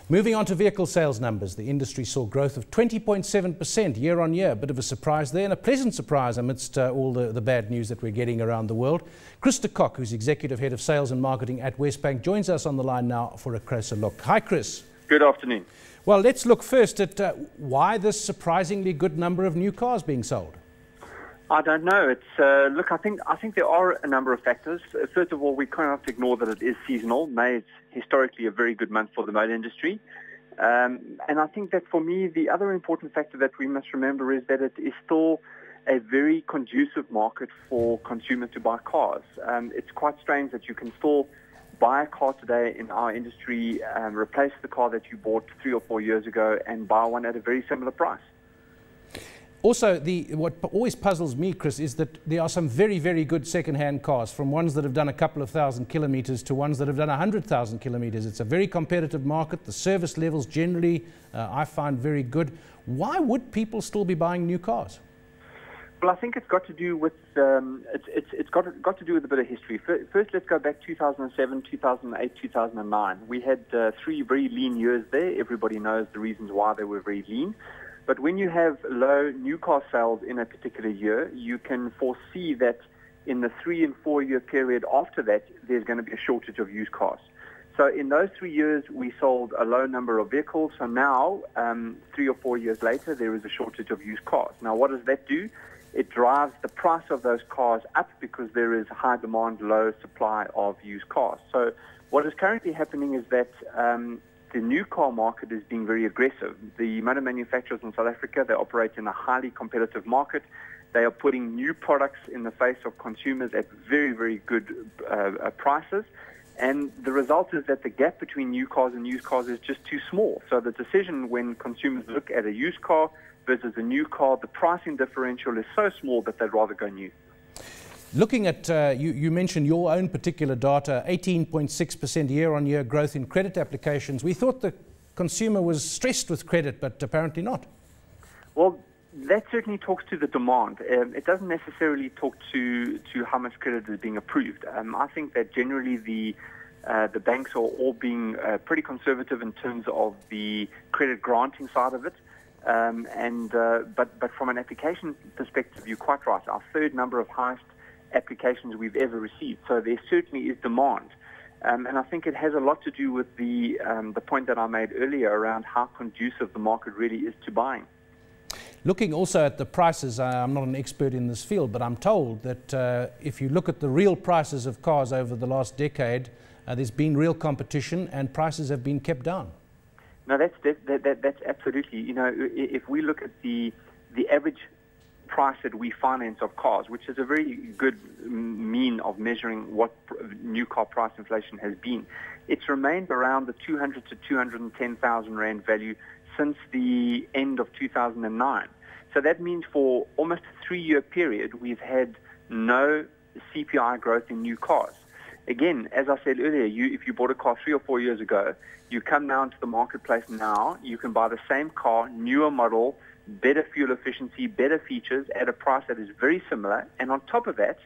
Moving on to vehicle sales numbers, the industry saw growth of 20.7% year on year. A bit of a surprise there, and a pleasant surprise amidst all the bad news that we're getting around the world. Kock, who's Executive Head of Sales and Marketing at WesBank, joins us on the line now for a closer look. Hi, Chris. Good afternoon. Well, let's look first at why this surprisingly good number of new cars being sold. I don't know. Look, I think there are a number of factors. First of all, we cannot ignore that it is seasonal. May is historically a very good month for the motor industry. And I think that for me, the other important factor that we must remember is that it is still a very conducive market for consumers to buy cars. It's quite strange that you can still buy a car today in our industry, replace the car that you bought 3 or 4 years ago and buy one at a very similar price. Also, what always puzzles me, Chris, is that there are some very, very good second-hand cars, from ones that have done a couple of thousand kilometres to ones that have done 100,000 kilometres. It's a very competitive market. The service levels generally I find very good. Why would people still be buying new cars? Well, I think it's got to do with it's got to do with a bit of history. First, let's go back 2007, 2008, 2009. We had 3 very lean years there. Everybody knows the reasons why they were very lean. But when you have low new car sales in a particular year, you can foresee that in the 3 and 4 year period after that, there's going to be a shortage of used cars. So in those 3 years, we sold a low number of vehicles. So now, 3 or 4 years later, there is a shortage of used cars. Now, what does that do? It drives the price of those cars up because there is high demand, low supply of used cars. So what is currently happening is that the new car market is being very aggressive. The motor manufacturers in South Africa, they operate in a highly competitive market. They are putting new products in the face of consumers at very, very good prices. And the result is that the gap between new cars and used cars is just too small. So the decision when consumers look at a used car versus a new car, the pricing differential is so small that they'd rather go new. Looking at, you mentioned your own particular data, 18.6% year-on-year growth in credit applications. We thought the consumer was stressed with credit, but apparently not. Well, that certainly talks to the demand. It doesn't necessarily talk to how much credit is being approved. I think that generally the banks are all being pretty conservative in terms of the credit granting side of it. But from an application perspective, you're quite right. Our third number of highest applications we've ever received. So there certainly is demand. And I think it has a lot to do with the point that I made earlier around how conducive the market really is to buying. Looking also at the prices, I'm not an expert in this field, but I'm told that if you look at the real prices of cars over the last decade, there's been real competition and prices have been kept down. No, that's absolutely. You know, if we look at the average price that we finance of cars, which is a very good mean of measuring what new car price inflation has been, it's remained around the 200 to 210,000 rand value since the end of 2009. So that means for almost a 3-year period, we've had no CPI growth in new cars. Again, as I said earlier, if you bought a car 3 or 4 years ago, you come now into the marketplace now, you can buy the same car, newer model, better fuel efficiency, better features at a price that is very similar. And on top of that,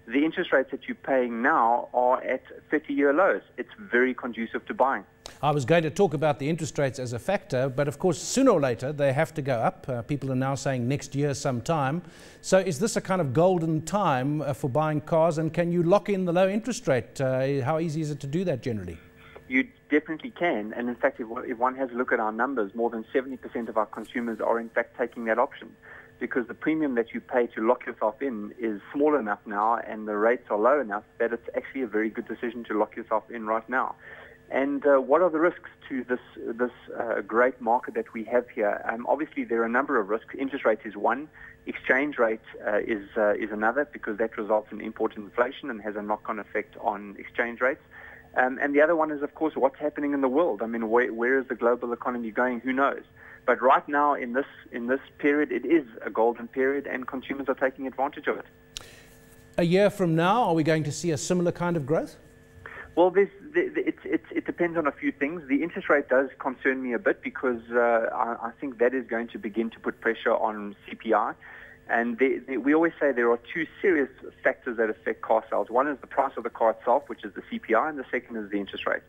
the interest rates that you're paying now are at 30-year lows. It's very conducive to buying. I was going to talk about the interest rates as a factor, but of course, sooner or later, they have to go up. People are now saying next year sometime. So is this a kind of golden time for buying cars, and can you lock in the low interest rate? How easy is it to do that generally? You definitely can. And in fact, if one has a look at our numbers, more than 70% of our consumers are in fact taking that option, because the premium that you pay to lock yourself in is small enough now and the rates are low enough that it's actually a very good decision to lock yourself in right now. And what are the risks to this great market that we have here? Obviously, there are a number of risks. Interest rate is one. Exchange rate is another, because that results in import inflation and has a knock-on effect on exchange rates. And the other one is, of course, what's happening in the world. I mean, where is the global economy going? Who knows? But right now, in this period, it is a golden period, and consumers are taking advantage of it. A year from now, are we going to see a similar kind of growth? Well, it depends on a few things. The interest rate does concern me a bit, because I think that is going to begin to put pressure on CPI. And we always say there are 2 serious factors that affect car sales. One is the price of the car itself, which is the CPI, and the second is the interest rate.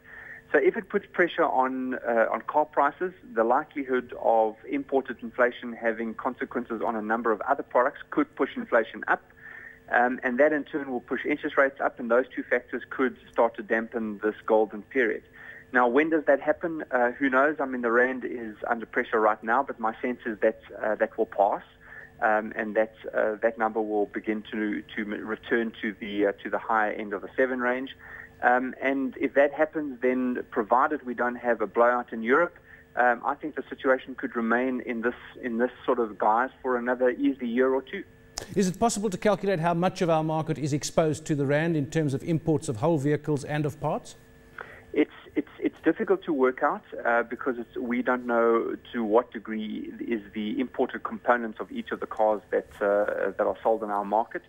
So if it puts pressure on car prices, the likelihood of imported inflation having consequences on a number of other products could push inflation up. And that in turn will push interest rates up, and those two factors could start to dampen this golden period. Now, when does that happen? Who knows? I mean, the rand is under pressure right now, but my sense is that that will pass, and that number will begin to return to the higher end of the 7 range. And if that happens, then provided we don't have a blowout in Europe, I think the situation could remain in this sort of guise for another easy year or two. Is it possible to calculate how much of our market is exposed to the rand in terms of imports of whole vehicles and of parts? It's difficult to work out because we don't know to what degree is the imported components of each of the cars that are sold in our market.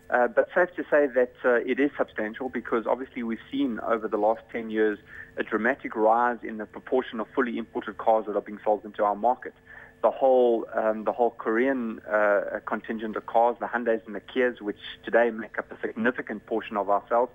But safe to say that it is substantial, because obviously we've seen over the last 10 years a dramatic rise in the proportion of fully imported cars that are being sold into our market. The whole Korean contingent of cars, the Hyundais and the Kias, which today make up a significant portion of our sales,